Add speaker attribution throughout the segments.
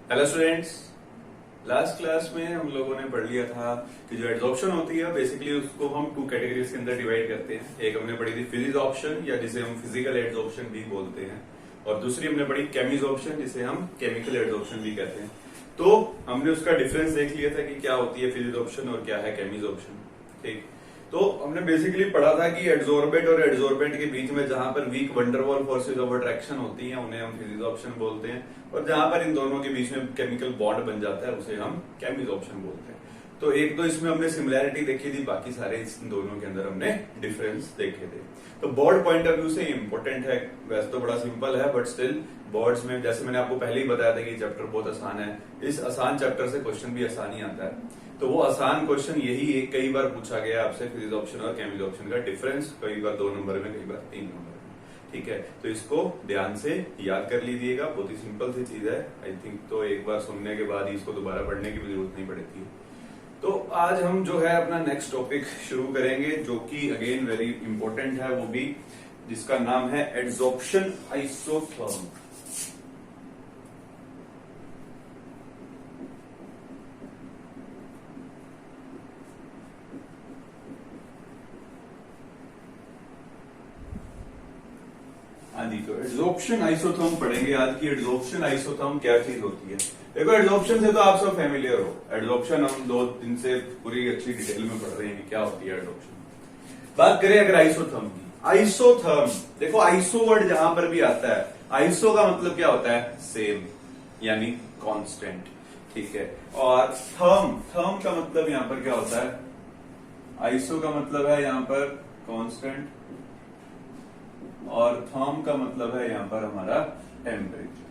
Speaker 1: Hello students. Last class में हम लोगों ने पढ़ लिया था कि जो एड्सॉर्प्शन होती है बेसिकली उसको हम टू कैटेगरीज के अंदर डिवाइड करते हैं। एक हमने पढ़ी थी फिजिसॉर्प्शन या जिसे हम फिजिकल एड्सॉर्प्शन भी बोलते हैं, और दूसरी हमने पढ़ी केमिसॉर्प्शन जिसे हम केमिकल एड्सॉर्प्शन भी कहते हैं। तो हमने उसका डिफरेंस देख लिया था कि क्या होती है फिजिसॉर्प्शन और क्या है केमिसॉर्प्शन। ठीक, तो हमने बेसिकली पढ़ा था कि एड्सॉर्बेट और एड्सॉर्बेंट के बीच में जहां पर weak van der Waals forces of attraction होती हैं उन्हें हम फिजिसॉर्प्शन बोलते हैं, और जहां पर इन दोनों के बीच में केमिकल बॉन्ड बन जाता है उसे हम केमिसॉर्प्शन बोलते हैं। तो एक तो इसमें हमने सिमिलैरिटी देखी थी, बाकी सारे इन दोनों के अंदर हमने डिफरेंस देखे थे। तो बोर्ड पॉइंट ऑफ व्यू से इंपॉर्टेंट है, वैसे तो बड़ा सिंपल है बट स्टिल बोर्ड्स में, जैसे मैंने आपको पहले ही बताया था कि चैप्टर बहुत आसान है, इस आसान चैप्टर से क्वेश्चन भी आसान ही आता है। तो वो आसान क्वेश्चन यही एक कई बार पूछा गया आपसे, फिजिसॉर्प्शन और केमिसॉर्प्शन का डिफरेंस, कई बार 2 नंबर में, कई बार 3 नंबर में। ठीक है, तो इसको ध्यान से याद कर लीजिएगा, बहुत ही सिंपल सी चीज है। आई थिंक तो एक बार सुनने के बाद ही इसको दोबारा पढ़ने की भी जरूरत नहीं पड़ेगी। तो आज हम जो है अपना नेक्स्ट टॉपिक शुरू करेंगे, जो कि अगेन वेरी इंपॉर्टेंट है, वो भी जिसका नाम है एड्सॉर्प्शन आइसोथर्म। हाँ जी, तो एड्सॉर्प्शन आइसोथर्म पढ़ेंगे आज की। एड्सॉर्प्शन आइसोथर्म क्या चीज होती है? देखो, एड्सॉर्प्शन से तो आप सब फैमिलियर हो। एड्सॉर्प्शन हम 2 दिन से पूरी अच्छी डिटेल में पढ़ रहे हैं कि क्या होती है एड्सॉर्प्शन। बात करें अगर आइसोथर्म की, आइसोथर्म, देखो आइसो वर्ड जहां पर भी आता है, आइसो का मतलब क्या होता है? सेम, यानी कांस्टेंट। ठीक है, और थर्म, थर्म का मतलब यहां पर क्या होता है? आइसो का मतलब है यहां पर कांस्टेंट, और थर्म का मतलब है यहां पर हमारा टेम्परेचर।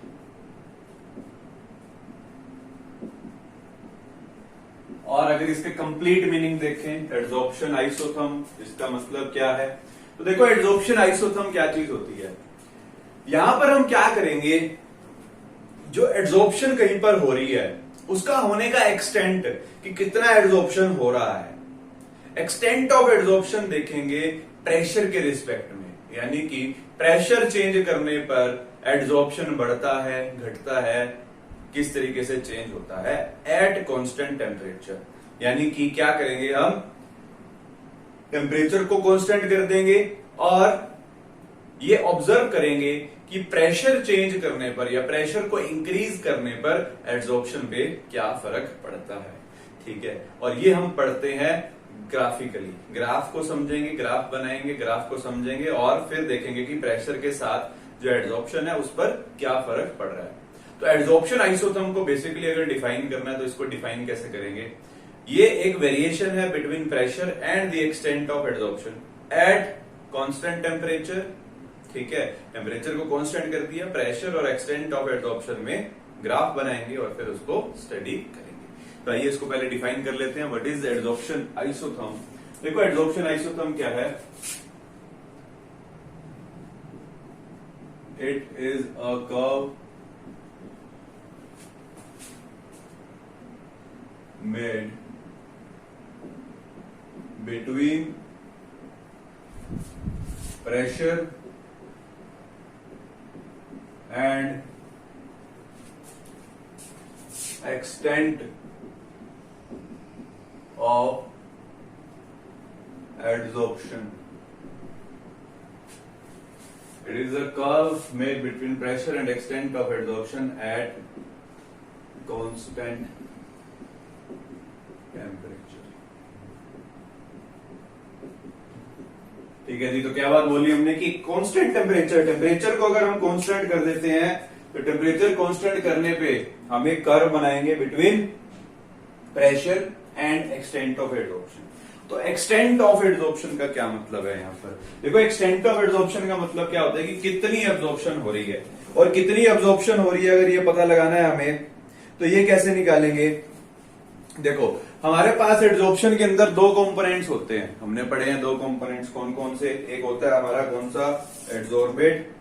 Speaker 1: और अगर इसके कंप्लीट मीनिंग देखें, एड्सॉर्प्शन आइसोथर्म, इसका मतलब क्या है? तो देखो, एड्सॉर्प्शन आइसोथर्म क्या चीज होती है? यहां पर हम क्या करेंगे, जो एड्सॉर्प्शन कहीं पर हो रही है उसका होने का एक्सटेंट, कि कितना एड्सॉर्प्शन हो रहा है, एक्सटेंट ऑफ एड्सॉर्प्शन देखेंगे प्रेशर के रिस्पेक्ट में। यानी कि प्रेशर चेंज करने पर एड्सॉर्प्शन बढ़ता है, घटता है, किस तरीके से चेंज होता है एट कांस्टेंट टेम्परेचर। यानी कि क्या करेंगे, हम टेम्परेचर को कांस्टेंट कर देंगे और ये ऑब्जर्व करेंगे कि प्रेशर चेंज करने पर या प्रेशर को इंक्रीज करने पर एड्सॉर्प्शन पे क्या फर्क पड़ता है। ठीक है, और ये हम पढ़ते हैं ग्राफिकली, ग्राफ को समझेंगे, ग्राफ बनाएंगे, ग्राफ को समझेंगे और फिर देखेंगे कि प्रेशर के साथ जो एड्सॉर्प्शन है उस पर क्या फर्क पड़ रहा है। तो एड्सॉर्प्शन आइसोथर्म को बेसिकली अगर डिफाइन करना है तो इसको डिफाइन कैसे करेंगे? ये एक वेरिएशन है between pressure and the extent of adsorption at constant temperature. ठीक है, टेम्परेचर को कांस्टेंट कर दिया, प्रेशर और एक्सटेंट ऑफ एड्सॉर्प्शन में ग्राफ बनाएंगे और फिर उसको स्टडी करेंगे। तो आइए इसको पहले डिफाइन कर लेते हैं, व्हाट इज एड्सॉर्प्शन आइसोथर्म। देखो, एड्सॉर्प्शन आइसोथर्म क्या है? It is a curve made between pressure and extent of adsorption. It is a curve made between pressure and extent of adsorption at constant temperature. ठीक है जी, तो क्या बात बोली हमने कि कांस्टेंट टेम्परेचर, टेम्परेचर को अगर हम कांस्टेंट कर देते हैं तो टेम्परेचर कांस्टेंट करने पे हम एक कर्व बनाएंगे between pressure and extent of adsorption. तो एक्सटेंट ऑफ एड्सॉर्प्शन का क्या मतलब है? यहां पर देखो, एक्सटेंट ऑफ एड्सॉर्प्शन का मतलब क्या होता है कि कितनी एब्जॉर्प्शन हो रही है, और कितनी एब्जॉर्प्शन हो रही है अगर ये पता लगाना है हमें तो ये कैसे निकालेंगे? देखो, हमारे पास एड्सॉर्प्शन के अंदर 2 कंपोनेंट्स होते हैं, हमने पढ़े हैं 2 कंपोनेंट्स, कौन कौन से? एक होता है हमारा कौन सा? एड्सॉर्बेट,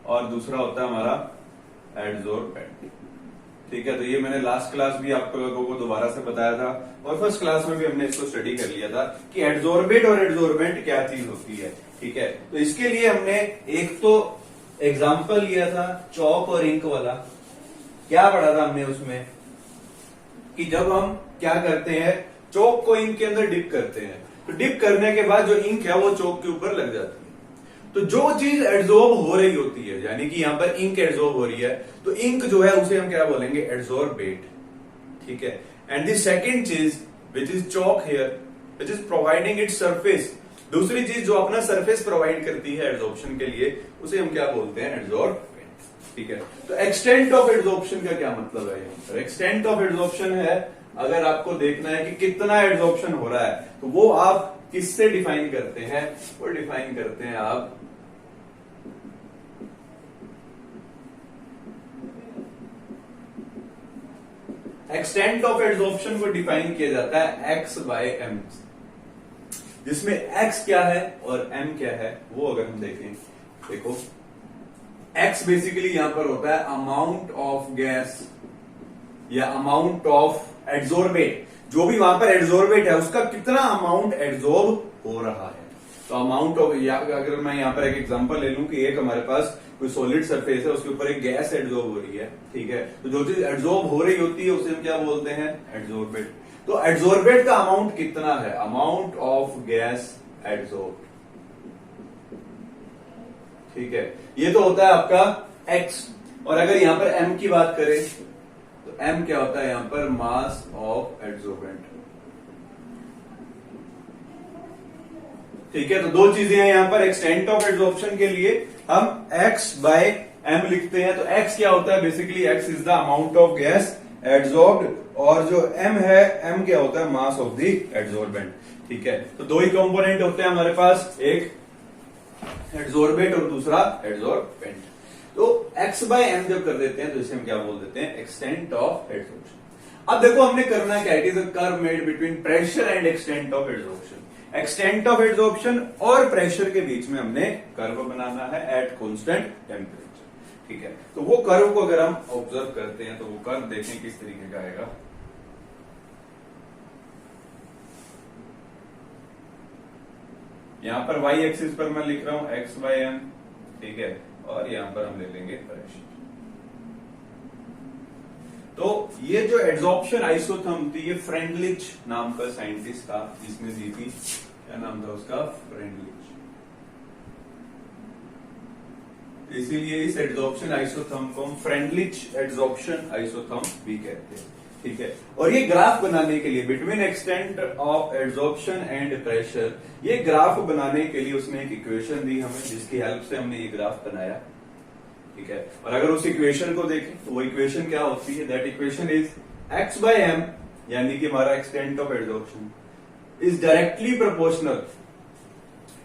Speaker 1: और दूसरा होता है हमारा एड्सॉर्बेंट। ठीक है, तो ये मैंने लास्ट क्लास भी आपको लोगों को दोबारा से बताया था और फर्स्ट क्लास में भी हमने इसको स्टडी कर लिया था कि एड्सॉर्बेट और एड्सॉर्बेंट क्या चीज होती है। ठीक है, तो इसके लिए हमने एक तो एग्जाम्पल लिया था चौक और इंक वाला। क्या पढ़ा था हमने उसमें कि जब हम क्या करते हैं, चौक को इंक के अंदर डिप करते हैं, तो डिप करने के बाद जो इंक है वो चौक के ऊपर लग जाती है। तो जो चीज एड्सॉर्ब हो रही होती है, यानी कि यहां पर इंक एड्सॉर्ब हो रही है, तो इंक जो है उसे हम क्या बोलेंगे, एड्सॉर्बेट। ठीक है, एंड द सेकंड चीज which is Chowk here which is providing its surface, दूसरी चीज जो अपना सरफेस प्रोवाइड करती है एड्सॉर्प्शन के लिए, उसे हम क्या बोलते हैं, एड्सॉर्बेंट। ठीक है, तो एक्सटेंट ऑफ एड्सॉर्प्शन का क्या मतलब है यहां पर? एक्सटेंट ऑफ एड्सॉर्प्शन है, अगर आपको देखना है कि कितना एड्सॉर्प्शन हो रहा है, तो वो आप किससे डिफाइन करते हैं? वो डिफाइन करते हैं आप एक्सटेंट ऑफ एड्सॉर्प्शन को डिफाइन किया जाता है x बाय m, जिसमें x क्या है और m क्या है वो अगर हम देखें, देखो x बेसिकली यहां पर होता है अमाउंट ऑफ गैस या अमाउंट ऑफ एड्सॉर्बेट, जो भी वहां पर एड्सॉर्बेट है उसका कितना अमाउंट एड्सॉर्ब हो रहा है। तो अमाउंट ऑफ, अगर मैं यहां पर एक एग्जांपल ले लूं कि एक हमारे पास कोई सॉलिड सरफेस है, उसके ऊपर एक गैस एड्सॉर्ब हो रही है। ठीक है, तो जो चीज एड्सॉर्ब हो रही होती है उसे हम क्या बोलते हैं, एड्सॉर्बेट। तो एड्सॉर्बेट का अमाउंट कितना है, अमाउंट ऑफ गैस एड्सॉर्ब। ठीक है, ये तो होता है आपका x। और अगर यहां पर m की बात करें तो m क्या होता है यहां पर, मास ऑफ एड्सॉर्बेंट। ठीक है, तो दो चीजें हैं यहां पर, एक्सटेंट ऑफ एड्सॉर्प्शन के लिए हम x बाय m लिखते हैं। तो x क्या होता है, basically x is the amount of gas adsorbed, और जो m है, m क्या होता है, मास ऑफ द एड्सॉर्बेंट। ठीक है, तो दो ही कंपोनेंट होते हैं हमारे पास, एक एड्सॉर्बेट और दूसरा एड्सॉर्बेंट। तो x बाय m जब कर देते हैं तो इसे हम क्या बोल देते हैं, एक्सटेंट ऑफ एड्सॉर्प्शन। अब देखो हमने करना क्या है, it is a curve made between pressure and extent of adsorption. Extent of adsorption और प्रेशर के बीच में हमने कर्व बनाना है एट कांस्टेंट टेम्परेचर। ठीक है, तो वो कर्व को अगर हम ऑब्जर्व करते हैं तो वो कर्व देखें किस तरीके का आएगा। यहां पर y एक्सिस पर मैं लिख रहा हूं x बाय m। ठीक है, और यहां पर हम ले लेंगे प्रेशर। तो ये जो एड्सॉर्प्शन आइसोथर्म थी, ये फ्रेंडलिच नाम का साइंटिस्ट था जिसने दी थी, क्या नाम था उसका, फ्रेंडलिच। इसीलिए इस एड्सॉर्प्शन आइसोथर्म को हम फ्रेंडलिच एड्सॉर्प्शन आइसोथर्म भी कहते हैं। ठीक है, और ये ग्राफ बनाने के लिए between extent of adsorption and pressure, ये ग्राफ बनाने के लिए उसने एक इक्वेशन दी हमें, जिसकी हेल्प से हमने ये ग्राफ बनाया। ठीक है, और अगर उस इक्वेशन को देखें तो वो इक्वेशन क्या होती है, that equation is x by m, यानी कि हमारा extent of adsorption is directly proportional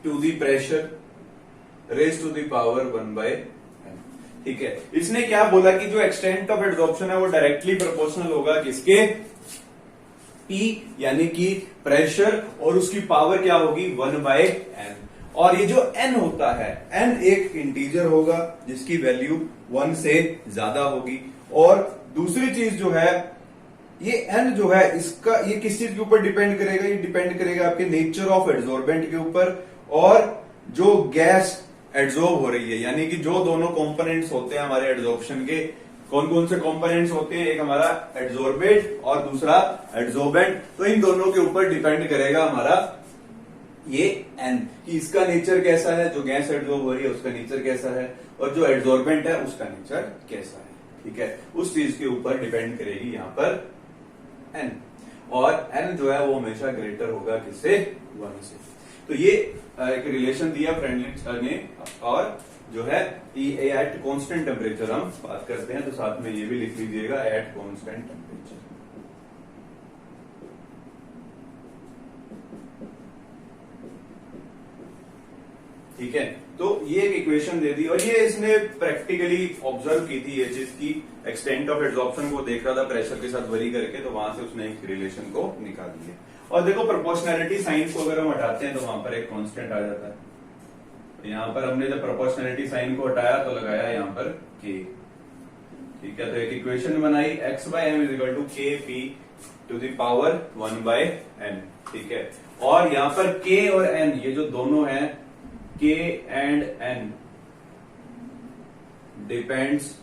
Speaker 1: to the pressure raise to the power 1 by m। ठीक है, इसने क्या बोला कि जो एक्सटेंट ऑफ एड्सॉर्प्शन है वो डायरेक्टली प्रोपोर्शनल होगा किसके, P, यानी कि प्रेशर, और उसकी पावर क्या होगी, 1 बाय m। और ये जो n होता है, n एक इंटीजर होगा जिसकी वैल्यू 1 से ज्यादा होगी। और दूसरी चीज जो है, ये n जो है इसका, ये किस चीज के ऊपर डिपेंड करेगा, ये डिपेंड करेगा आपके नेचर ऑफ एड्सॉर्बेंट के ऊपर, और जो गैस एड्सॉर्ब हो रही है, यानी कि जो दोनों कंपोनेंट्स होते हैं हमारे एड्सॉर्प्शन के, कौन कौन से कंपोनेंट्स होते हैं, एक हमारा एड्सॉर्बेट और दूसरा एड्सॉर्बेंट। तो इन दोनों के ऊपर डिपेंड करेगा हमारा ये n, कि इसका नेचर कैसा है, जो गैस एड्सॉर्ब हो रही है उसका नेचर कैसा है, और जो एड्सॉर्बेंट है उसका नेचर कैसा है। ठीक है, उस चीज के ऊपर डिपेंड करेगी यहां पर n, और n जो है वो हमेशा ग्रेटर होगा किससे, 1 से। तो ये एक रिलेशन दिया फ्रेंडलिच ने, और जो है एट कांस्टेंट टेम्परेचर हम बात करते हैं, तो साथ में ये भी लिख लीजिएगा, एट कांस्टेंट टेम्परेचर। ठीक है, तो ये एक इक्वेशन दे दी, और ये इसने प्रैक्टिकली ऑब्जर्व की थी ये चीज की, एक्सटेंट ऑफ एड्सॉर्प्शन को देख रहा था प्रेशर के साथ वरी करके, तो वहां से उसने एक रिलेशन को निकाल दिया। और देखो प्रोपोर्शनैलिटी साइन को अगर हम हटाते हैं तो वहां पर एक कांस्टेंट आ जाता है। तो यहां पर हमने जब प्रोपोर्शनैलिटी साइन को हटाया तो लगाया यहां पर k। ठीक है, तो एक इक्वेशन बनाई x by M is equal to K P to the power 1 by n, ठीक है। और यहां पर k और n ये जो दोनों हैं, k and n depends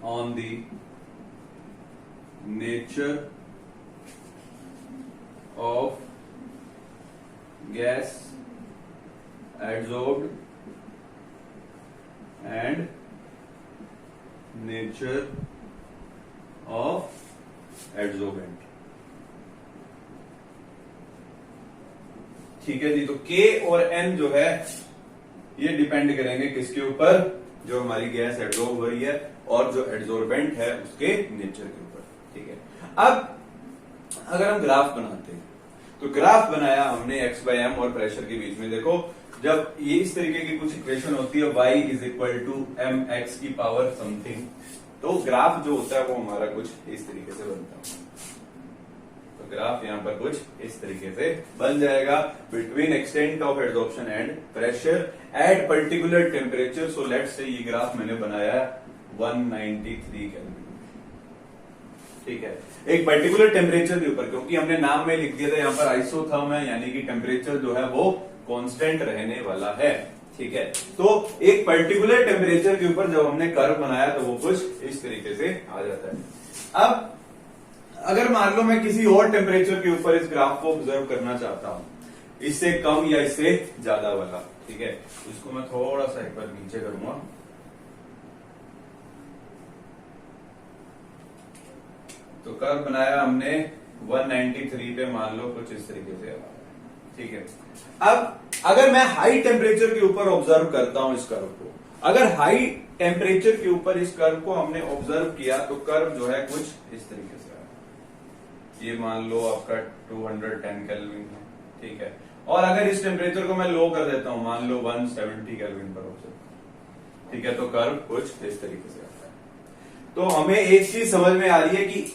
Speaker 1: on the nature of gas adsorbed and nature of adsorbent, ठीक है जी। तो K और N जो है ये डिपेंड करेंगे किसके ऊपर, जो हमारी गैस एडजॉर्ब हो रही है और जो एडजॉर्बेंट है उसके नेचर के ऊपर, ठीक है। अब अगर हम ग्राफ बनाते हैं, तो ग्राफ बनाया हमने x बाय एम और प्रेशर के बीच में। देखो जब ये इस तरीके की कुछ इक्वेशन होती है y is equal to m x की पावर समथिंग, तो ग्राफ जो होता है वो हमारा कुछ इस तरीके से बनता है। तो ग्राफ यहां पर कुछ इस तरीके से बन जाएगा, between extent of adsorption and pressure at particular temperature. So let's say ये ग्राफ मैंने बनाया 193 केल्विन, ठीक है, एक पर्टिकुलर टेम्परेचर के ऊपर, क्योंकि हमने नाम में लिख दिया था यहाँ पर आइसोथर्म है, यानी कि टेम्परेचर जो है वो कांस्टेंट रहने वाला है, ठीक है। तो एक पर्टिकुलर टेम्परेचर के ऊपर जब हमने कर्व बनाया तो वो कुछ इस तरीके से आ जाता है। अब अगर मान लो मैं किसी और टेम्परेचर के ऊपर इस ग्राफ को ऑब्जर्व करना चाहता हूं, इससे कम या इससे ज्यादा वाला, ठीक है, इसको मैं थोड़ा सा एक बार नीचे करूंगा। तो कर्व बनाया हमने 193 पे, मान लो कुछ इस तरीके से, ठीक है। अब अगर मैं हाई टेम्परेचर के ऊपर ऑब्जर्व करता हूं इस कर्व को, अगर हाई टेम्परेचर के ऊपर इस कर्व को हमने ऑब्जर्व किया तो कर्व जो है कुछ इस तरीके से आया। ये मान लो आपका 210 केल्विन है, ठीक है। और अगर इस टेम्परेचर को मैं लो कर देता हूं, मान लो 170 केल्विन पर ऑब्जर्व, ठीक है, तो कर्व कुछ इस तरीके से आता है। तो हमें एक चीज समझ में आ रही है कि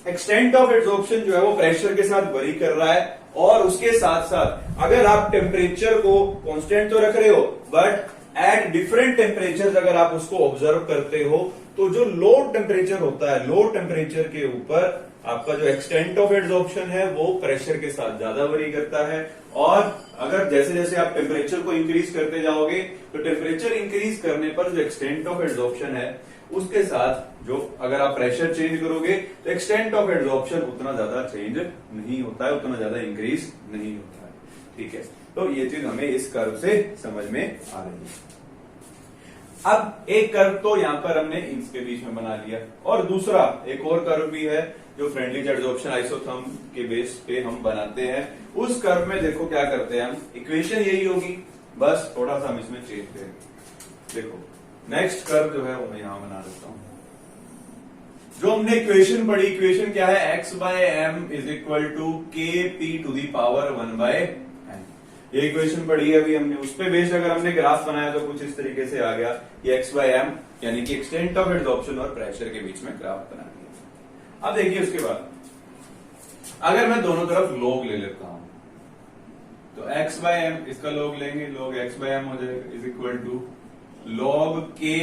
Speaker 1: एक्सटेंट ऑफ एडजॉर्प्शन जो है वो प्रेशर के साथ वरी कर रहा है, और उसके साथ साथ अगर आप टेम्परेचर को कांस्टेंट तो रख रहे हो, बट एट डिफरेंट टेम्परेचर अगर आप उसको ऑब्जर्व करते हो, तो जो लो टेम्परेचर होता है, लो टेम्परेचर के ऊपर आपका जो एक्सटेंट ऑफ एडजॉर्प्शन है वो प्रेशर के साथ ज्यादा वरी करता है। और अगर जैसे जैसे आप टेम्परेचर को इंक्रीज करते जाओगे, तो टेम्परेचर इंक्रीज करने पर जो एक्सटेंट ऑफ एडजॉर्प्शन है उसके साथ जो अगर आप प्रेशर चेंज करोगे तो एक्सटेंट ऑफ एडजॉर्प्शन उतना ज्यादा चेंज नहीं होता है, उतना ज्यादा इंक्रीज नहीं होता है, ठीक है। तो ये चीज हमें इस कर्व से समझ में आ रही है। अब एक कर्व तो यहां पर हमने इसके बीच में बना लिया, और दूसरा एक और कर्व भी है जो फ्रेंडली एडजॉर्प्शन आइसोथर्म के बेस पे हम बनाते हैं। उस कर्व में देखो क्या करते हैं हम, इक्वेशन यही होगी, बस थोड़ा सा हम इसमें चेंज करेंगे। देखो नेक्स्ट कर्व जो है वो मैं यहां बना देता हूं। जो हमने इक्वेशन पढ़ी, इक्वेशन क्या है, x by M is equal to K P to the power 1 by N. ये इक्वेशन पढ़ी है अभी हमने, उस पे बेस्ड अगर हमने ग्राफ बनाया तो कुछ इस तरीके से आ गया कि x बाय एम यानी कि एक्सटेंट ऑफ एडजॉर्प्शन और प्रेशर के बीच में ग्राफ बना दिया। अब देखिए उसके बाद अगर मैं दोनों तरफ लॉग ले लेता हूं, तो x बाय एम इसका लॉग लेंगे, लॉग x बाय एम हो जाएगा is equal to log k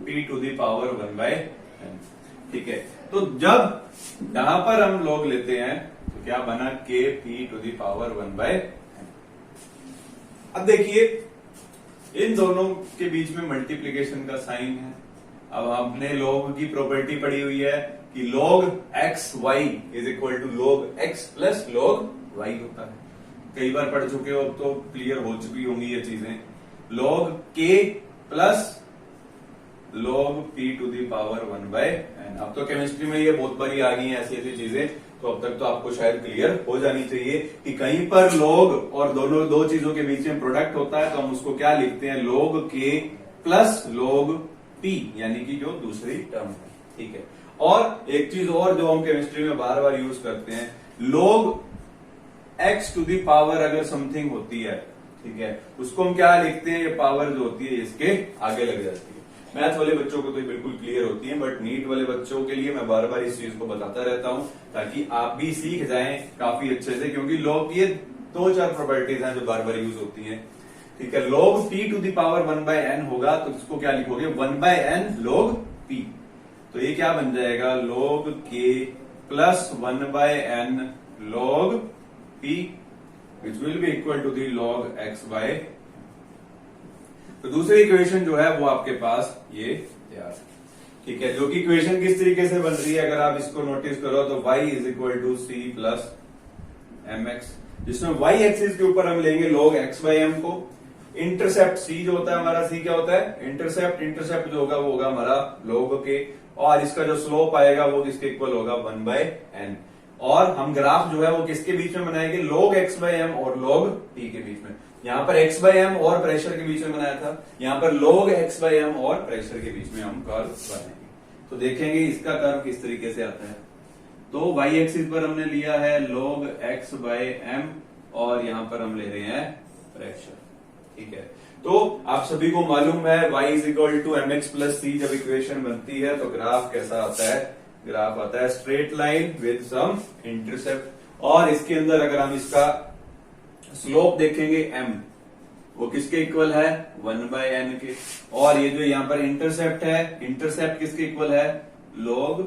Speaker 1: P to the power 1 by n, ठीक है। तो जब यहां पर हम लॉग लेते हैं तो क्या बना, k P to the power 1 by n. अब देखिए इन दोनों के बीच में मल्टीप्लीकेशन का साइन है। अब आपने लॉग की प्रॉपर्टी पढ़ी हुई है कि log x y is equal to log x plus log y होता है, कई बार पढ़ चुके हो, तो क्लियर हो चुकी होंगी ये चीजें। Log k plus log p to the power 1 by n. अब तो केमिस्ट्री में ये बहुत बारी आ गई हैं ऐसी ऐसी चीजें, तो अब तक तो आपको शायद क्लियर हो जानी चाहिए कि कहीं पर लॉग और दोनों दो चीजों के बीच में प्रोडक्ट होता है तो हम उसको क्या लिखते हैं, log k plus log P, यानी कि जो दूसरी टर्म है, ठीक है। और एक चीज और जो हम केमिस्ट्री में बार बार यूज करते हैं, log x to the power अगर समथिंग होती है, ठीक है, उसको हम क्या लिखते हैं, ये पावर जो होती है इसके आगे लग जाती है। मैथ वाले बच्चों को तो बिल्कुल क्लियर होती है, बट नीट वाले बच्चों के लिए मैं बार बार इस चीज को बताता रहता हूं ताकि आप भी सीख जाएं काफी अच्छे से, क्योंकि लॉग की 2-4 प्रॉपर्टीज हैं जो बार बार यूज होती हैं। ठीक है, log p to the power 1/n होगा तो इसको क्या लिखोगे 1/n log p। तो ये क्या बन जाएगा log k plus 1/n log p which will be equal to the log x/। तो दूसरी इक्वेशन जो है वो आपके पास ये तैयार है, ठीक है, जो कि इक्वेशन किस तरीके से बन रही है अगर आप इसको नोटिस करो तो y is equal to c plus mx, जिसमें y एक्सिस के ऊपर हम लेंगे log x/m को। इंटरसेप्ट c जो होता है हमारा, c क्या होता है इंटरसेप्ट जो होगा वो होगा हमारा log k, और इसका जो स्लोप आएगा वो किसके इक्वल होगा 1/n। और हम ग्राफ जो है वो किसके बीच में बनाएंगे log x/m और log t के बीच में। यहां पर x/m और प्रेशर के बीच में बनाया था, यहां पर log x/m और प्रेशर के बीच में हम कर्व बनाएंगे। तो देखेंगे इसका कर्व किस तरीके से आता है। तो y एक्सिस पर हमने लिया है log x/m और यहां पर हम ले रहे हैं प्रेशर, ठीक है। तो आप सभी को मालूम है y is equal to mx plus c जब इक्वेशन बनती है तो ग्राफ कैसा आता है, ग्राफ आता है straight line with some intercept. और इसके अंदर अगर हम इसका स्लोप देखेंगे m, वो किसके इक्वल है 1/n के, और ये जो यहां पर इंटरसेप्ट है, इंटरसेप्ट किसके इक्वल है log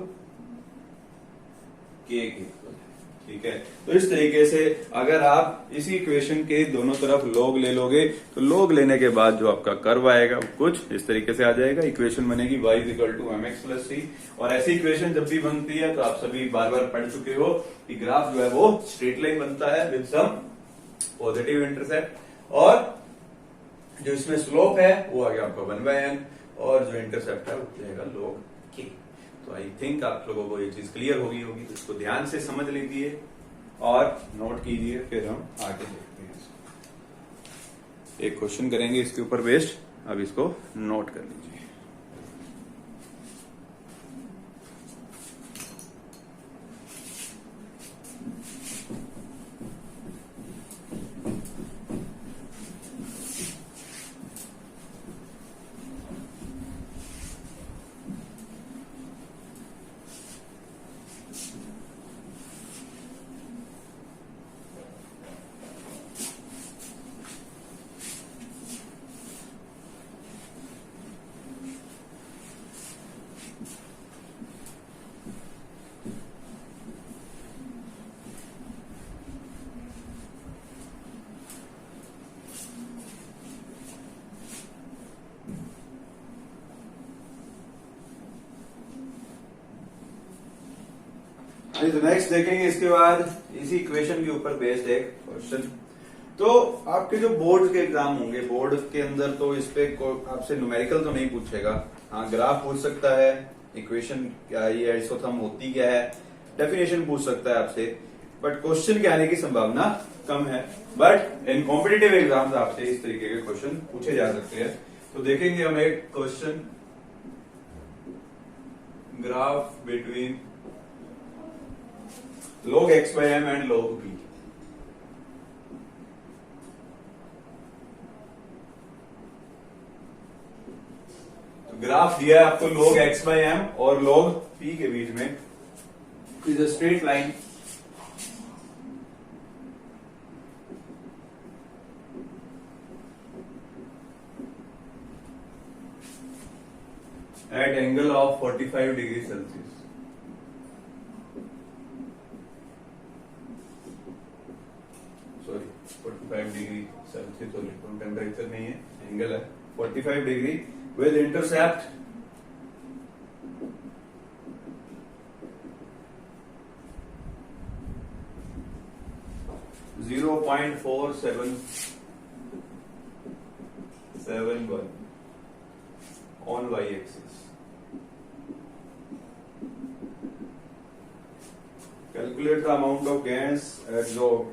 Speaker 1: k के इक्वल है, ठीक है। तो इस तरीके से अगर आप इसी इक्वेशन के दोनों तरफ log ले लोगे तो log लेने के बाद जो आपका कर्व आएगा वो कुछ इस तरीके से आ जाएगा। इक्वेशन बनेगी y is equal to mx plus c। और ऐसी इक्वेशन जब भी बनती है तो आप सभी बार बार पढ़ चुके हो कि ग्राफ जो है वो स्ट्रेट लाइन बनता है विद सम पॉजिटिव इंटरसेप्ट, और जो इसमें स्लोप है वो आ गया आपका 1/n, और जो इंटरसेप्ट है वो जाएगा log k। तो आई थिंक आप लोगों को ये चीज क्लियर होगी तो इसको ध्यान से समझ लीजिए और नोट कीजिए, फिर हम आगे देखते हैं। एक क्वेश्चन करेंगे इसके ऊपर बेस्ड, अब इसको नोट कर लीजिए। तो नेक्स्ट देखेंगे इसके बाद इसी इक्वेशन के ऊपर बेस्ड एक क्वेश्चन। तो आपके जो बोर्ड के एग्जाम होंगे, बोर्ड के अंदर तो इस पे आपसे न्यूमेरिकल तो नहीं पूछेगा, हाँ ग्राफ पूछ सकता है, इक्वेशन क्या ये आइसोथर्म होती क्या है, डेफिनेशन पूछ सकता है आपसे, बट क्वेश्चन के आने की संभावना कम है। बट इन कॉम्पिटिटिव एग्जाम्स आपसे इस तरीके के क्वेश्चन पूछे जा सकते हैं। तो देखेंगे हम एक question, graph between log x/m and log p। तो ग्राफ दिया है आपको log x/m और log p के बीच में, is a straight line at angle of 45 degree Celsius. Sorry 45 degree Celsius तो टेम्परेचर नहीं है, एंगल है 45 degree with intercept 0.4771 on y-axis. Calculate the amount of gas absorbed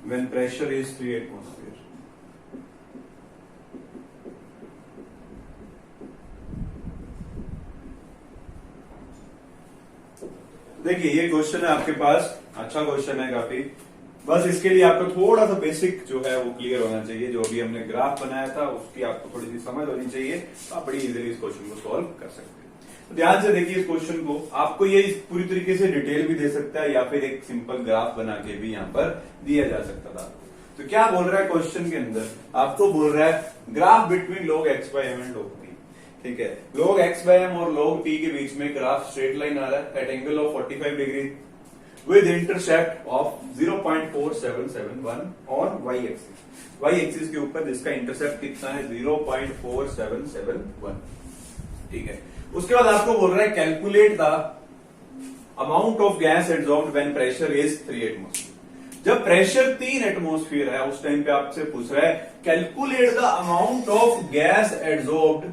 Speaker 1: when pressure is 3 atmosphere. देखिए ये question है आपके पास, अच्छा क्वेश्चन है काफी। बस इसके लिए आपको थोड़ा सा बेसिक जो है वो क्लियर होना चाहिए। जो भी हमने ग्राफ बनाया था उसकी आपको थोड़ी सी समझ होनी चाहिए, तो आप बड़ी इजीली इस क्वेश्चन को सॉल्व कर सकते हैं। तो ध्यान से देखिए इस क्वेश्चन को, आपको ये पूरी तरीके से डिटेल भी दे सकता है या फिर एक सिंपल ग्राफ बना के भी यहाँ पर दिया जा सकता था। तो क्या बोल रहा है क्वेश्चन के अंदर, आपको बोल रहा है graph between log x by m and log p। ठीक है, log x by m और log p के बीच में ग्राफ स्ट्रेट लाइन आ रहा है at angle of 45 degree with intercept of 0.4771 on y axis. y axis के ऊपर जिसका इंटरसेप्ट कितना है 0.4771। ठीक है, उसके बाद आपको बोल रहा है calculate the amount of gas absorbed when pressure is 3 atmosphere. जब प्रेशर 3 एटमॉस्फेयर है उस टाइम पे आपसे पूछ रहा है calculate the amount of gas absorbed,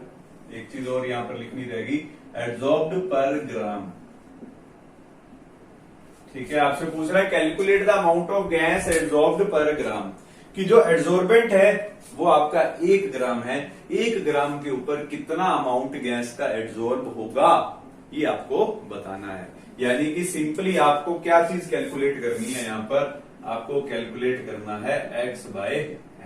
Speaker 1: एक चीज और यहां पर लिखनी रहेगी, एब्जॉर्ब्ड पर ग्राम। ठीक है, आपसे पूछ रहा है calculate the amount of gas absorbed पर ग्राम, कि जो एब्जॉर्बेंट है वो आपका 1 ग्राम है, 1 ग्राम के ऊपर कितना अमाउंट गैस का एब्जॉर्ब होगा ये आपको बताना है। यानी कि सिंपली आपको क्या चीज कैलकुलेट करनी है, यहां पर आपको कैलकुलेट करना है x बाय m।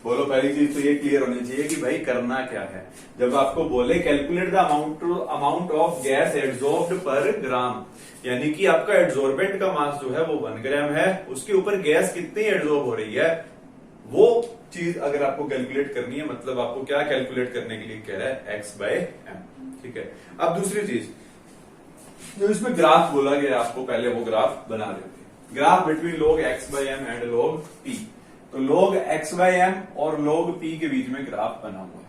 Speaker 1: बोलो पहली चीज तो ये क्लियर होनी चाहिए कि भाई करना क्या है। जब आपको बोले calculate the amount of gas absorbed पर ग्राम, यानी कि आपका एब्जॉर्बेंट का मास जो है वो 1 ग्राम है, उसके ऊपर गैस कितनी एब्जॉर्ब हो रही है वो चीज अगर आपको कैलकुलेट करनी है, मतलब आपको क्या कैलकुलेट करने के लिए कह रहा है x बाय m। ठीक है, अब दूसरी चीज जो इसमें ग्राफ बोला गया आपको, पहले वो ग्राफ बना देते हैं। Graph between log x by m and log p। तो log x by m और log p के बीच में ग्राफ बना हुआ है।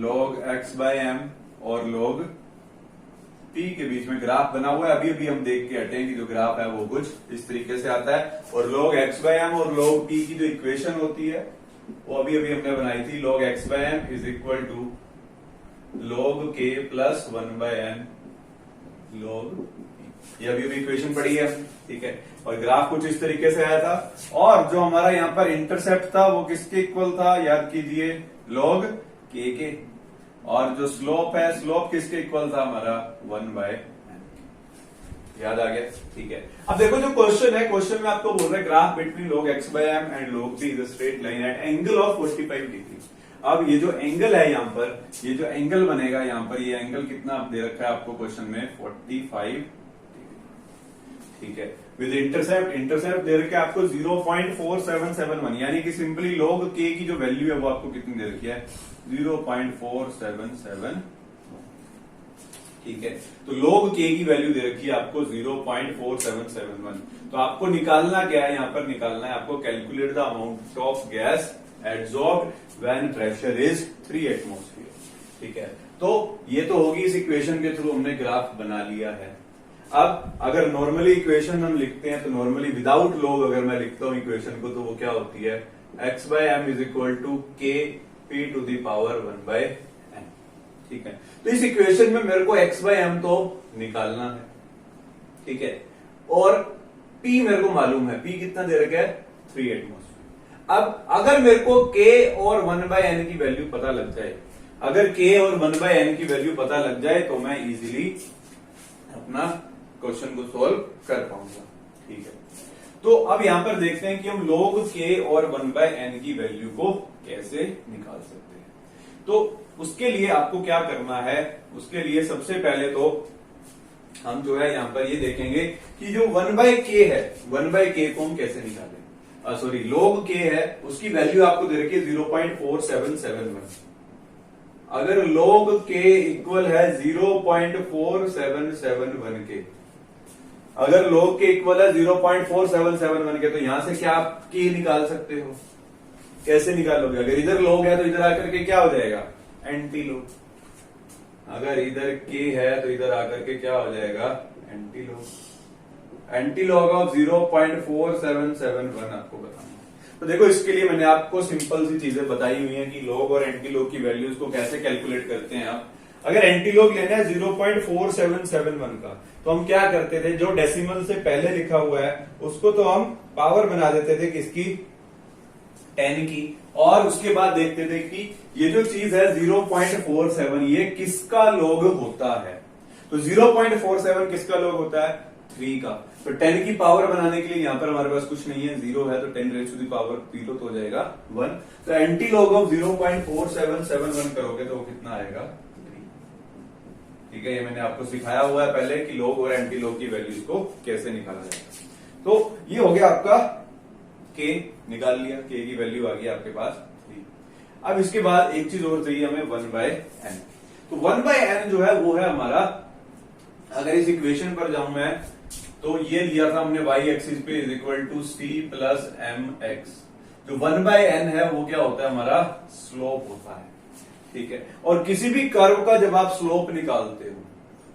Speaker 1: log x by m और log p के बीच में ग्राफ बना हुआ है। अभी अभी हम देख के हटे हैं कि जो ग्राफ है वो कुछ इस तरीके से आता है। और log x by m और log p की जो इक्वेशन होती है वो अभी अभी हमने बनाई थी, log x by m is equal to log k plus 1 by n log p। ये अभी अभी इक्वेशन पढ़ी है। ठीक है, और ग्राफ कुछ इस तरीके से आया था, और जो हमारा यहाँ पर इंटरसेप्ट था वो किसके इक्वल था, याद कीजिए log k के, और जो स्लोप है स्लोप किसके इक्वल था हमारा 1 by n। याद आ गया। ठीक है, अब देखो जो क्वेश्चन है, क्वेश्चन में आपको बोल रहे हैं graph between log x by m and log p is a straight line at angle of 45 degree. अब ये जो एंगल है यहाँ पर, ये जो एंगल बनेगा यहाँ पर, ये एंगल कितना दे रखा है आपको क्वेश्चन में 45। ठीक है, विद इंटरसेप्ट दे रखा है आपको 0.4771, यानी कि सिंपली log k की जो वैल्यू है वो आपको कितनी दे रखी है 0.477। ठीक है, तो log k की वैल्यू दे रखी है आपको 0.4771। तो आपको निकालना क्या है, यहां पर निकालना है आपको calculate the amount of gas absorbed when pressure is 3 atmosphere. ठीक है, तो ये तो होगी इस इक्वेशन के थ्रू हमने ग्राफ बना लिया है। अब अगर नॉर्मली इक्वेशन हम लिखते हैं तो नॉर्मली विदाउट log अगर मैं लिखता हूं इक्वेशन को तो वो क्या होती है x by m is equal to k p to the power 1 by n। ठीक है, तो इस इक्वेशन में मेरे को x by m तो निकालना है। ठीक है, और p मेरे को मालूम है, p कितना दे रखा है 3 एटमॉस्फेयर। अब अगर मेरे को k और 1 by n की वैल्यू पता लग जाए, अगर k और 1 by n की वैल्यू पता लग जाए तो मैं इजीली अपना क्वेश्चन को सॉल्व कर पाऊंगा। ठीक है, तो अब यहां पर देखते हैं कि हम log k और 1 by n की वैल्यू को कैसे निकाल सकते हैं। तो उसके लिए आपको क्या करना है, उसके लिए सबसे पहले तो हम जो है यहां पर ये देखेंगे कि जो 1 by k है, 1 by k को हम कैसे निकालें। सॉरी, log k है उसकी वैल्यू आपको दे रखी है 0.4771। अगर log k इक्वल है 0.4771 के, अगर log k इक्वल है 0.4771 के, तो यहां से क्या आप k निकाल सकते हो। कैसे निकालोगे, अगर इधर log है तो इधर आकर के क्या हो जाएगा एंटी log, अगर इधर k है तो इधर आकर के क्या हो जाएगा anti log। Anti log of 0.4771 आपको बताना। तो देखो इसके लिए मैंने आपको सिंपल सी चीजें बताई हुई हैं कि log और एंटी log की वैल्यूज को कैसे कैलकुलेट करते हैं आप। अगर एंटी log लेना है 0.4771 का, तो हम क्या करते थे, जो डेसिमल से पहले लिखा हुआ है उसको तो हम पावर बना देते थे किसकी 10 की, और उसके बाद देखते थे कि ये जो चीज है 0.47 ये किसका log होता है। तो 0.47 किसका log होता है? 3 का। तो 10 की पावर बनाने के लिए यहां पर हमारे पास कुछ नहीं है, 0 है, तो 10 रेज़ टू द पावर 0 तो हो जाएगा 1। तो एंटी लॉग ऑफ 0.4771 करोगे तो वो कितना आएगा? 3। ठीक है, ये मैंने आपको सिखाया हुआ है पहले कि लॉग और एंटी लॉग की वैल्यूज को कैसे निकाला जाएगा। तो ये हो गया आपका k, निकाल लिया, k की वैल्यू आ गई आपके पास 3। अब इसके बाद एक चीज और चाहिए हमें, 1/n। तो 1/n जो है वो है हमारा, अगर इस इक्वेशन पर जाऊं मैं तो ये लिया था हमने y एक्सिस पे is equal to c plus m x. जो 1/n है वो क्या होता है? हमारा स्लोप होता है। ठीक है, और किसी भी कर्व का जब आप स्लोप निकालते हो,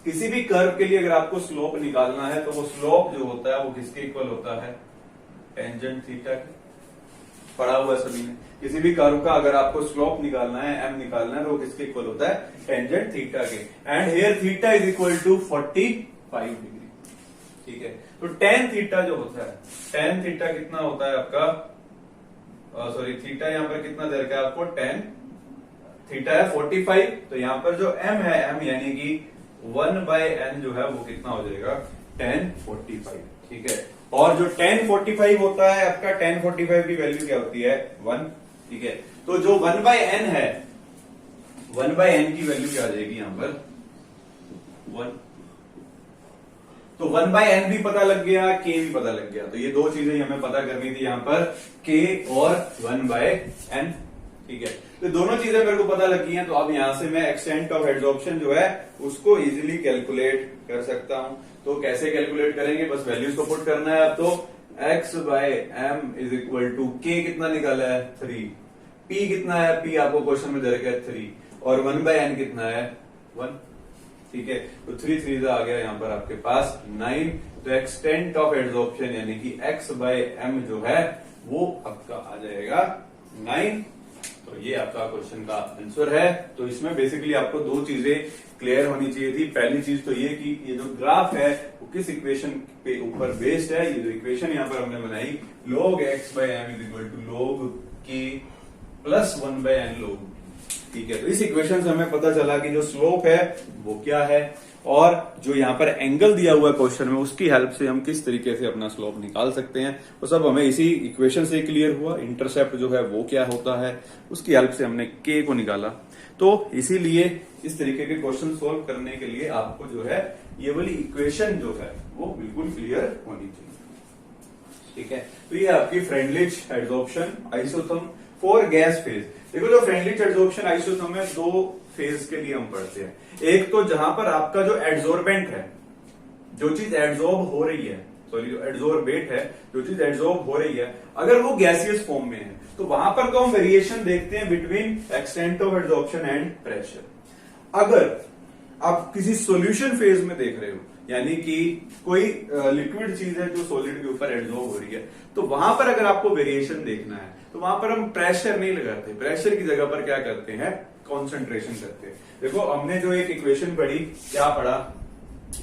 Speaker 1: किसी भी कर्व के लिए अगर आपको स्लोप निकालना है तो वो स्लोप जो होता है वो किसके इक्वल होता है? टेंजेंट थीटा के। पढ़ा हुआ सभी ने, किसी भी कर्व का अगर आपको स्लोप निकालना है, एम निकालना है, तो वो किसके इक्वल होता है? टेंजेंट थीटा के। And here theta is equal to 45 degree. ठीक है, तो टेन थीटा जो होता है, टेन थीटा कितना होता है आपका? सॉरी, थीटा यहां पर कितना दे रखा है आपको? टेन। थीटा है 45, तो यहां पर जो m है, m यानी कि 1/n जो है वो कितना हो जाएगा? 1045। ठीक है, और जो 1045 होता है आपका, 1045 की वैल्यू क्या होती है? 1। ठीक है, तो जो 1/n है, 1/n की वैल्यू क्या आ जाएगी यहां पर? 1। तो 1/n भी पता लग गया, k भी पता लग गया। तो ये दो चीजें हमें पता करनी थी यहां पर, k और 1/n। ठीक है, तो दोनों चीजें मेरे को पता लग गई हैं। तो अब यहां से मैं एक्सटेंट ऑफ एड्सॉर्प्शन जो है उसको इजीली कैलकुलेट कर सकता हूं। तो कैसे कैलकुलेट करेंगे? बस वैल्यूज को पुट करना है। अब तो x/m is equal to k कितना निकाला है? 3। p कितना है? p आपको क्वेश्चन में दे रखा है 3, और 1/n कितना है? 1। ठीक है, तो 3 आ गया यहां पर आपके पास 9। तो एक्सटेंट ऑफ एड्सॉर्प्शन यानी कि x/m जो है वो आपका आ जाएगा 9। तो ये आपका क्वेश्चन का आंसर है। तो इसमें बेसिकली आपको दो चीजें क्लियर होनी चाहिए थी। पहली चीज तो ये कि ये जो ग्राफ है वो किस इक्वेशन पे ऊपर बेस्ड है। ये जो इक्वेशन यहां पर हमने बनाई, log x/m is equal to log k plus 1/n log। ठीक है, तो इस इक्वेशन से हमें पता चला कि जो स्लोप है वो क्या है, और जो यहाँ पर एंगल दिया हुआ है क्वेश्चन में उसकी हेल्प से हम किस तरीके से अपना स्लोप निकाल सकते हैं, वो सब हमें इसी इक्वेशन से क्लियर हुआ। इंटरसेप्ट जो है वो क्या होता है, उसकी हेल्प से हमने k को निकाला। तो इसीलिए इस तरीके के क्वेश्चन सोल्व करने के लिए आपको जो है ये वाली इक्वेशन जो है वो बिल्कुल क्लियर होनी चाहिए। ठीक है, तो ये आपकी Freundlich adsorption isotherm for gas phase. देखो, जो फ्रेंडलिच एड्सॉर्प्शन आइसोथर्म है, दो फेज के लिए हम पढ़ते हैं। एक तो जहां पर आपका जो एड्सॉर्बेंट है, जो चीज एड्सॉर्ब हो रही है, सॉरी जो एड्सॉर्बेट है, जो चीज एड्सॉर्ब हो रही है, अगर वो गैसियस फॉर्म में है तो वहां पर तो हम वेरिएशन देखते हैं between extent of adsorption and pressure. अगर आप किसी सॉल्यूशन फेज में देख रहे हो, यानी कि कोई लिक्विड चीज है जो सॉलिड के ऊपर एड्सॉर्ब हो रही है, तो वहां पर अगर आपको वेरिएशन देखना है तो वहां पर हम प्रेशर नहीं लगाते, प्रेशर की जगह पर क्या करते हैं? कंसंट्रेशन करते हैं। देखो, हमने जो एक इक्वेशन पढ़ी, क्या पढ़ा?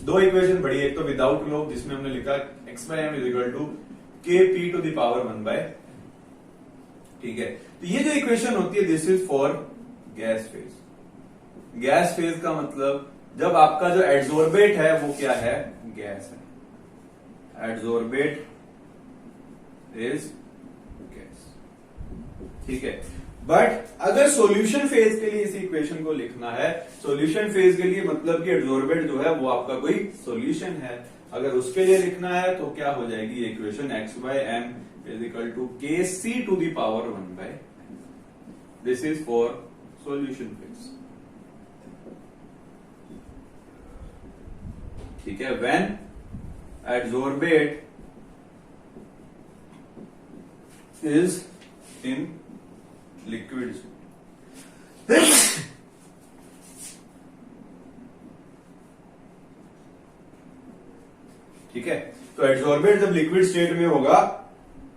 Speaker 1: दो इक्वेशन पढ़ी। एक तो विदाउट लॉग जिसमें हमने लिखा x/m is equal to kp to the power 1/। ठीक है, तो ये जो इक्वेशन होती है this is for gas phase. Gas phase का मतलब जब आपका जो एड्सॉर्बेट है वो क्या है? गैस है। Adsorbate is gas. ठीक है, बट अगर सॉल्यूशन फेज के लिए इस इक्वेशन को लिखना है, सॉल्यूशन फेज के लिए मतलब कि एड्सॉर्बेट जो है वो आपका कोई सॉल्यूशन है, अगर उसके लिए लिखना है तो क्या हो जाएगी equation? x/m is equal to kc to the power 1/n। This is for solution phase. ठीक है, when adsorbate is in liquid. ठीक है, तो एड्सॉर्बेट जब लिक्विड स्टेट में होगा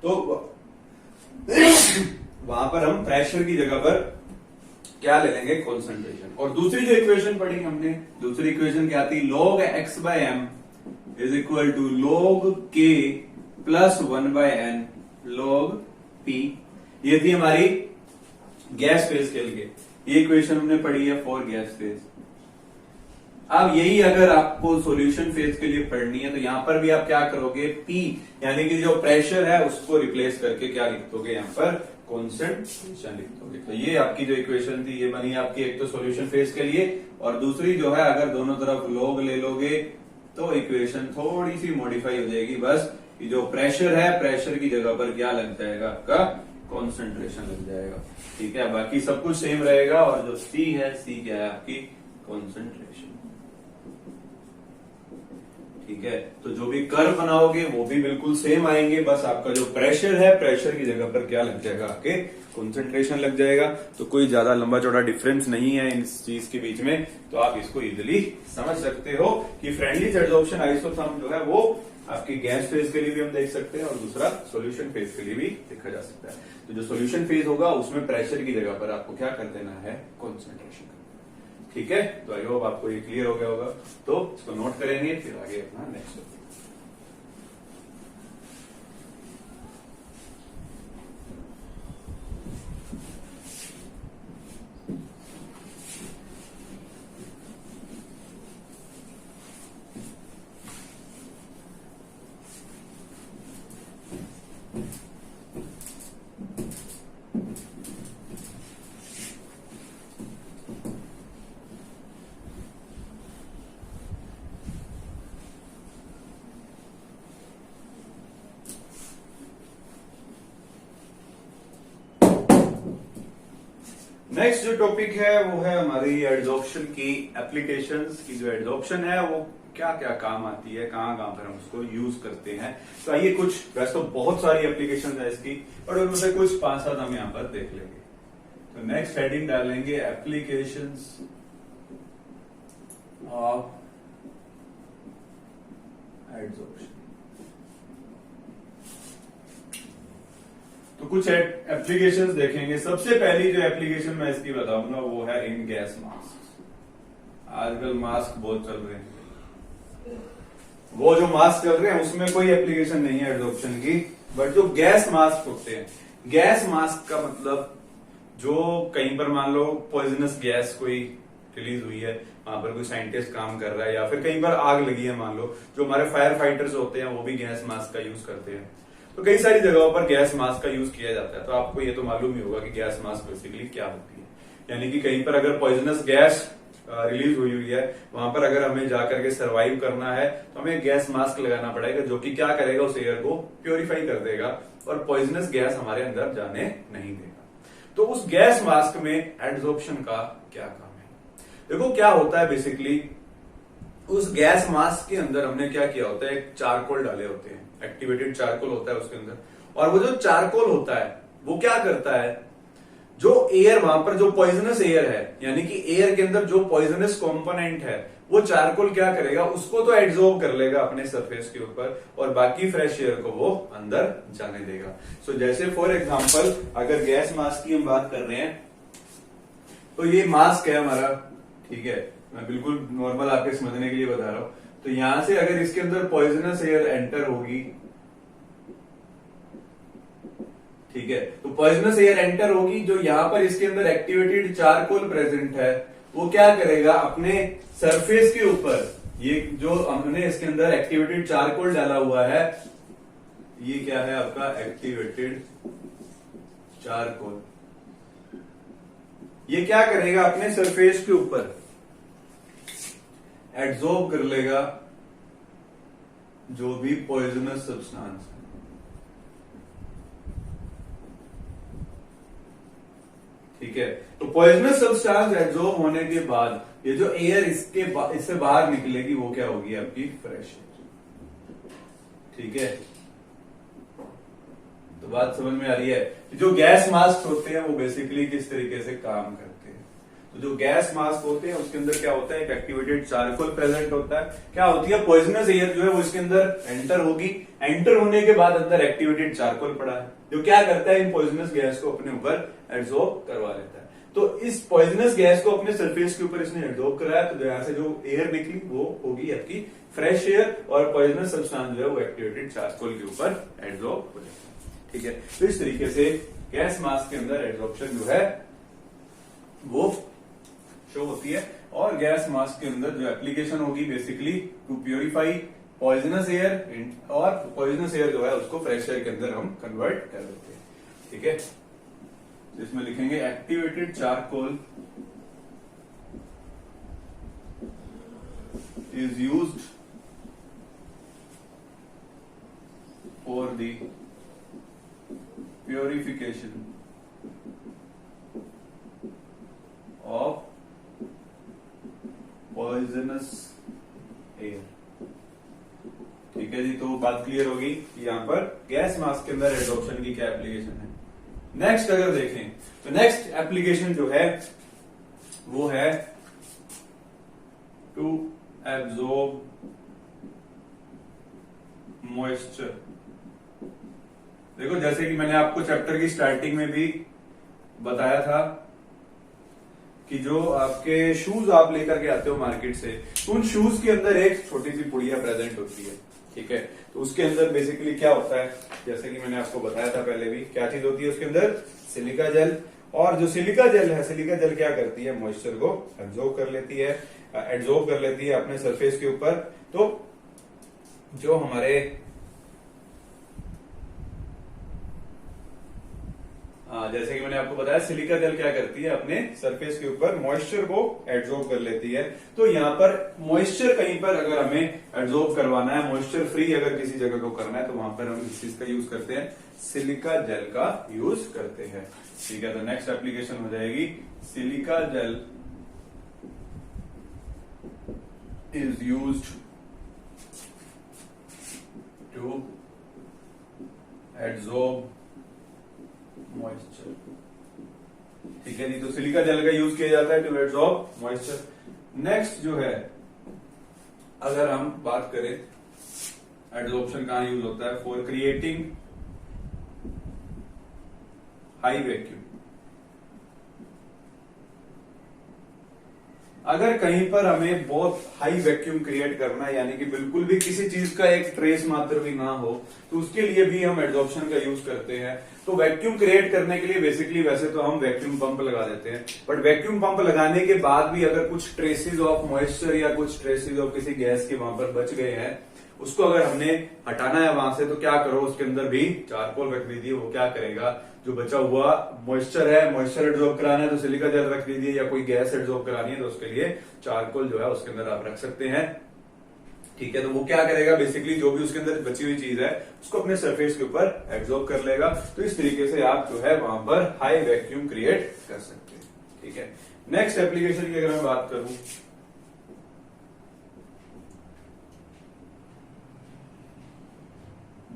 Speaker 1: तो वहां पर हम प्रेशर की जगह पर क्या ले लेंगे? कॉन्सेंट्रेशन। और दूसरी जो इक्वेशन पढ़ी हमने, दूसरी इक्वेशन क्या थी? log x/m is equal to log k plus 1/n log p। ये थी हमारी गैस फेज के लिए। ये इक्वेशन हमने पढ़ी है फॉर गैस फेज। अब यही अगर आपको सॉल्यूशन फेज के लिए पढ़नी है तो यहां पर भी आप क्या करोगे, पी यानी कि जो प्रेशर है उसको रिप्लेस करके क्या लिख दोगे, यहां पर कॉन्सेंट्रेशन लिख दोगे। तो ये आपकी जो इक्वेशन थी ये बनी आपकी एक तो सॉल्यूशन फेज के लिए, और दूसरी जो है अगर दोनों तरफ लॉग ले लोगे तो इक्वेशन थोड़ी सी मॉडिफाई हो जाएगी, बस कि जो प्रेशर है प्रेशर की जगह पर क्या लग जाएगा, आपका कॉन्सेंट्रेशन लग जाएगा। ठीक है, बाकी सब कुछ सेम रहेगा, और जो सी है, सी क्या है आपकी कॉन्सेंट्रेशन। ठीक है, तो जो भी कर्व बनाओगे वो भी बिल्कुल सेम आएंगे, बस आपका जो प्रेशर है प्रेशर की जगह पर क्या लग जाएगा, आपके कॉन्सेंट्रेशन लग जाएगा। तो कोई ज्यादा लंबा चौड़ा डिफरेंस नहीं है इन चीज के बीच में, तो आप इसको इजिली समझ सकते हो कि फ्रेंडली एडसॉर्प्शन आइसोथर्म जो है वो आपकी गैस फेज के लिए भी हम देख सकते हैं, और दूसरा सॉल्यूशन फेज के लिए भी देखा जा सकता है। तो जो सॉल्यूशन फेज होगा उसमें प्रेशर की जगह पर आपको क्या कर देना है, कॉन्सेंट्रेशन। ठीक है, तो आई होप आपको ये क्लियर हो गया होगा। तो इसको नोट करेंगे, फिर आगे अपना नेक्स्ट टॉपिक। नेक्स्ट जो टॉपिक है वो है हमारी एडसॉर्प्शन की एप्लीकेशंस की। जो एडसॉर्प्शन है वो क्या क्या काम आती है, कहां कहां पर हम उसको यूज करते हैं। तो आइए कुछ, वैसे तो बहुत सारी एप्लीकेशन है इसकी, और उनमें से कुछ 5-7 हम यहां पर देख लेंगे। तो नेक्स्ट हेडिंग डालेंगे एप्लीकेशंस ऑफ एडसॉर्प्शन। तो कुछ एप्लीकेशंस देखेंगे। सबसे पहली जो एप्लीकेशन मैं इसकी बताऊंगा वो है इन गैस मास्क। आजकल मास्क बहुत चल रहे हैं, वो जो मास्क चल रहे हैं उसमें कोई एप्लीकेशन नहीं है एडसॉर्प्शन की, बट जो गैस मास्क होते हैं, गैस मास्क का मतलब जो कहीं पर मान लो पॉइजनस गैस कोई रिलीज हुई है, वहां पर कोई साइंटिस्ट काम कर रहा है, या फिर कहीं पर आग लगी है मान लो, जो हमारे फायर फाइटर्स होते हैं वो भी गैस मास्क का यूज करते हैं। तो कई सारी जगहों पर गैस मास्क का यूज किया जाता है। तो आपको ये तो मालूम ही होगा कि गैस मास्क बेसिकली क्या होती है। यानी कि कहीं पर अगर पॉइजनस गैस रिलीज हुई है, वहां पर अगर हमें जाकर के सर्वाइव करना है तो हमें गैस मास्क लगाना पड़ेगा, जो कि क्या करेगा, उस एयर को प्योरीफाई कर देगा और पॉइजनस गैस हमारे अंदर जाने नहीं देगा। तो उस गैस मास्क में एडसॉर्प्शन का क्या काम है? देखो क्या होता है बेसिकली, उस गैस मास्क के अंदर हमने क्या किया होता है, एक चारकोल डाले होते हैं, एक्टिवेटेड चारकोल होता है उसके अंदर, और वो जो चारकोल होता है वो क्या करता है, जो एयर वहां पर जो पॉइजनस एयर है, यानी कि एयर के अंदर जो पॉइजनस कंपोनेंट है, वो चारकोल क्या करेगा, उसको तो एब्जॉर्ब कर लेगा अपने सरफेस के ऊपर, और बाकी फ्रेश एयर को वो अंदर जाने देगा। सो जैसे फॉर एग्जांपल अगर गैस मास्क की हम बात कर रहे हैं, तो ये मास्क है हमारा, ठीक है, मैं बिल्कुल नॉर्मल आपके समझने के लिए बता रहा हूं। तो यहां से अगर इसके अंदर पॉइजनस एयर एंटर होगी, ठीक है, तो पॉइजनस एयर एंटर होगी, जो यहां पर इसके अंदर एक्टिवेटेड चारकोल प्रेजेंट है, वो क्या करेगा, अपने सरफेस के ऊपर, ये जो हमने इसके अंदर एक्टिवेटेड चारकोल डाला हुआ है, ये क्या है आपका एक्टिवेटेड चारकोल, ये क्या करेगा, अपने सरफेस के ऊपर एब्जॉर्ब कर लेगा जो भी पॉइजनस सब्सटेंस है। ठीक है, तो पॉइजनस सब्सटेंस एब्जॉर्ब होने के बाद ये जो एयर इससे बाहर निकलेगी वो क्या होगी, आपकी फ्रेश एयर। ठीक है, तो बात समझ में आ रही है। जो गैस मास्क होते हैं वो बेसिकली किस तरीके से काम करते हैं। तो जो गैस मास्क होते हैं उसके अंदर क्या होता है, एक एक्टिवेटेड चारकोल प्रेजेंट होता है। क्या होती है, पॉइजनस एयर जो है वो इसके अंदर एंटर होगी, एंटर होने के बाद अंदर एक्टिवेटेड चारकोल पड़ा है, जो क्या करता है, इन पॉइजनस गैस को अपने ऊपर एब्जॉर्ब करवा लेता है। तो इस पॉइजनस गैस को अपने सरफेस के ऊपर इसने एब्जॉर्ब कराया, तो यहां से जो एयर निकली वो होगी आपकी फ्रेश एयर, और पॉइजनस सब्सटेंस जो है वो एक्टिवेटेड चारकोल के ऊपर एब्जॉर्ब हो जाता है। ठीक है, तो इस तरीके से गैस मास्क के अंदर एब्जॉर्प्शन जो है वो शो होती है। और और गैस मास्क के अंदर जो एप्लीकेशन होगी basically to purify poisonous air, और पॉइजनस एयर जो है उसको फ्रेश एयर के अंदर हम कन्वर्ट कर देते हैं। ठीक है, इसमें लिखेंगे activated charcoal is used for the purification of poisonous air। ठीक है जी, तो बात क्लियर होगी कि यहां पर गैस मास्क के अंदर एडॉप्शन की क्या एप्लीकेशन है। नेक्स्ट अगर देखें तो नेक्स्ट एप्लीकेशन जो है वो है टू एब्जॉर्ब मॉइस्चर। देखो, जैसे कि मैंने आपको चैप्टर की स्टार्टिंग में भी बताया था कि जो आपके शूज आप लेकर के आते हो मार्केट से, तो उन शूज के अंदर एक छोटी सी पुड़िया प्रेजेंट होती है। ठीक है, तो उसके अंदर बेसिकली क्या होता है, जैसे कि मैंने आपको बताया था पहले भी, क्या चीज होती है उसके अंदर, सिलिका जेल। और जो सिलिका जेल है, सिलिका जेल क्या करती है, मॉइस्चर को एब्जॉर्ब कर लेती है, एब्जॉर्ब कर लेती है अपने सरफेस के ऊपर। तो जो हमारे जैसे कि मैंने आपको बताया, सिलिका जेल क्या करती है, अपने सरफेस के ऊपर मॉइस्चर को एब्जॉर्ब कर लेती है। तो यहाँ पर मॉइस्चर कहीं पर अगर हमें एब्जॉर्ब करवाना है, मॉइस्चर फ्री अगर किसी जगह को करना है, तो वहां पर हम इस चीज का यूज करते हैं, सिलिका जेल का यूज करते हैं। ठीक है, तो नेक्स्ट एप्लीकेशन हो जाएगी silica gel is used to adsorb moisture। ठीक है जी, तो सिलिका जेल का यूज किया जाता है टू एब्जॉर्ब मॉइस्चर। नेक्स्ट जो है, अगर हम बात करें एब्जॉर्प्शन कहां यूज होता है, फॉर क्रिएटिंग हाई वैक्यूम। अगर कहीं पर हमें बहुत हाई वैक्यूम क्रिएट करना है, यानी कि बिल्कुल भी किसी चीज का एक ट्रेस मात्र भी ना हो, तो उसके लिए भी हम एब्जॉर्प्शन का यूज करते हैं। तो वैक्यूम क्रिएट करने के लिए बेसिकली वैसे तो हम वैक्यूम पंप लगा देते हैं, बट वैक्यूम पंप लगाने के बाद भी अगर कुछ ट्रेसेस ऑफ मॉइस्चर या कुछ ट्रेसेस ऑफ किसी गैस के वहां पर बच गए हैं, उसको अगर हमने हटाना है वहां से, तो क्या करो, उसके अंदर भी चारकोल रख दीजिए। वो क्या करेगा, जो बचा हुआ मॉइस्चर है, मॉइस्चर एब्जॉर्ब कराना है तो सिलिका जेल रख दीजिए, या कोई गैस एब्जॉर्ब करानी है तो उसके लिए चारकोल जो है उसके अंदर आप रख सकते हैं। ठीक है, तो वो क्या करेगा, बेसिकली जो भी उसके अंदर बची हुई चीज है उसको अपने सरफेस के ऊपर एब्जॉर्ब कर लेगा। तो इस तरीके से आप जो है वहां पर हाई वैक्यूम क्रिएट कर सकते हैं। ठीक है, नेक्स्ट एप्लीकेशन की अगर मैं बात करूं,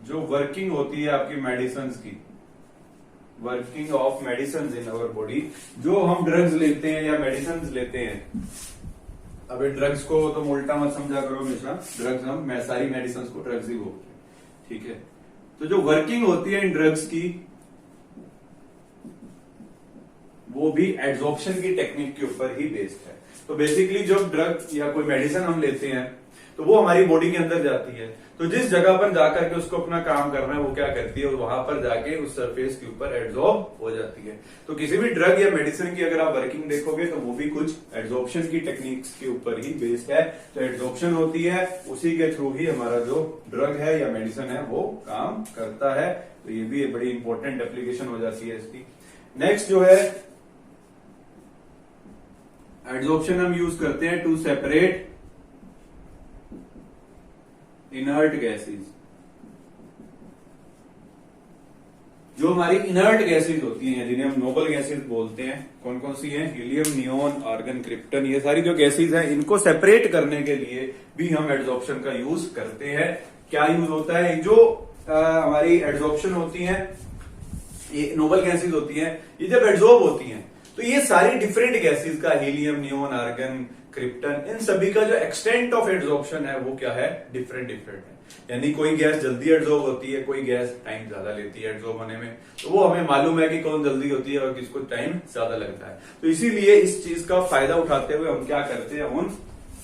Speaker 1: जो वर्किंग होती है आपकी मेडिसिन की, working of medicine in our body, जो हम ड्रग्स लेते हैं या मेडिसिन लेते हैं। अब ड्रग्स को तो उल्टा मत समझा करो हमेशा, ड्रग्स मैं सारी मेडिसिन को ड्रग्स ही बोलते हैं। ठीक है, तो जो वर्किंग होती है इन ड्रग्स की, वो भी एब्जॉर्प्शन की टेक्निक के ऊपर ही बेस्ड है। तो बेसिकली जब ड्रग या कोई मेडिसिन हम लेते हैं तो वो हमारी बॉडी के अंदर जाती है, तो जिस जगह पर जाकर के उसको अपना काम करना है वो क्या करती है, वहां पर जाके उस सरफेस के ऊपर एब्जॉर्ब हो जाती है। तो किसी भी ड्रग या मेडिसिन की अगर आप वर्किंग देखोगे तो वो भी कुछ एब्जॉर्प्शन की टेक्निक्स के ऊपर ही बेस्ड है। तो एब्जॉर्प्शन होती है, उसी के थ्रू ही हमारा जो ड्रग है या मेडिसिन है वो काम करता है। तो ये भी एक बड़ी इंपॉर्टेंट एप्लीकेशन हो जाती है इसकी। नेक्स्ट जो है, एब्जॉर्प्शन हम यूज करते हैं टू सेपरेट इनर्ट गैसेज। जो हमारी इनर्ट गैसेज होती हैं, जिन्हें हम नोबल गैसेज बोलते हैं, कौन कौन सी हैं, हीलियम, नियोन, आर्गन, क्रिप्टन, ये सारी जो गैसेज हैं, इनको सेपरेट करने के लिए भी हम एब्जॉर्प्शन का यूज करते हैं। क्या यूज होता है, जो हमारी एब्जॉर्प्शन होती है, ये नोबल गैसेज होती हैं, ये जब एब्जॉर्ब होती हैं तो ये सारी डिफरेंट गैसेज का, हीलियम, नियोन, आर्गन, क्रिप्टन, इन सभी का जो एक्सटेंट ऑफ एब्जॉर्प्शन है वो क्या है, डिफरेंट डिफरेंट है। यानी कोई गैस जल्दी एब्जॉर्ब होती है, कोई गैस टाइम ज्यादा लेती है एब्जॉर्ब होने में। तो वो हमें मालूम है कि कौन जल्दी होती है और किसको टाइम ज्यादा लगता है। तो इसीलिए इस चीज का फायदा उठाते हुए हम क्या करते हैं, उन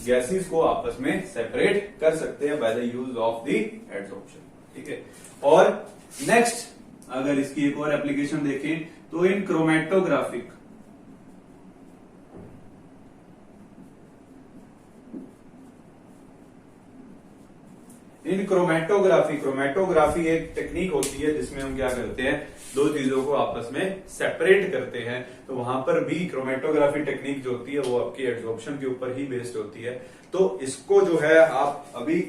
Speaker 1: गैसेज को आपस में सेपरेट कर सकते हैं by the use of the absorption. ठीक है, और नेक्स्ट अगर इसकी एक और एप्लीकेशन देखें तो इन क्रोमेटोग्राफिक इन क्रोमेटोग्राफी एक टेक्निक होती है जिसमें हम क्या करते हैं, दो चीजों को आपस में सेपरेट करते हैं। तो वहां पर भी क्रोमेटोग्राफी टेक्निक जो होती है वो आपकी एड्सॉर्प्शन के ऊपर ही बेस्ड होती है। तो इसको जो है आप अभी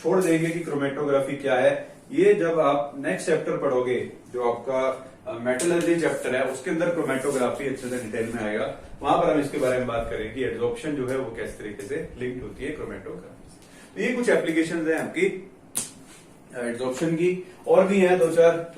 Speaker 1: छोड़ देंगे कि क्रोमेटोग्राफी क्या है। ये जब आप नेक्स्ट चैप्टर पढ़ोगे, जो आपका मेटलर्जी चैप्टर है, उसके अंदर क्रोमेटोग्राफी अच्छे से डिटेल में आएगा। वहां पर हम इसके बारे में बात करेंगे कि एड्सॉर्प्शन जो है वो किस तरीके से लिंक्ड होती है क्रोमेटोग्राफी से। तो ये कुछ एप्लीकेशंस हैं आपकी एड्सॉर्प्शन की, और भी हैं दो चार।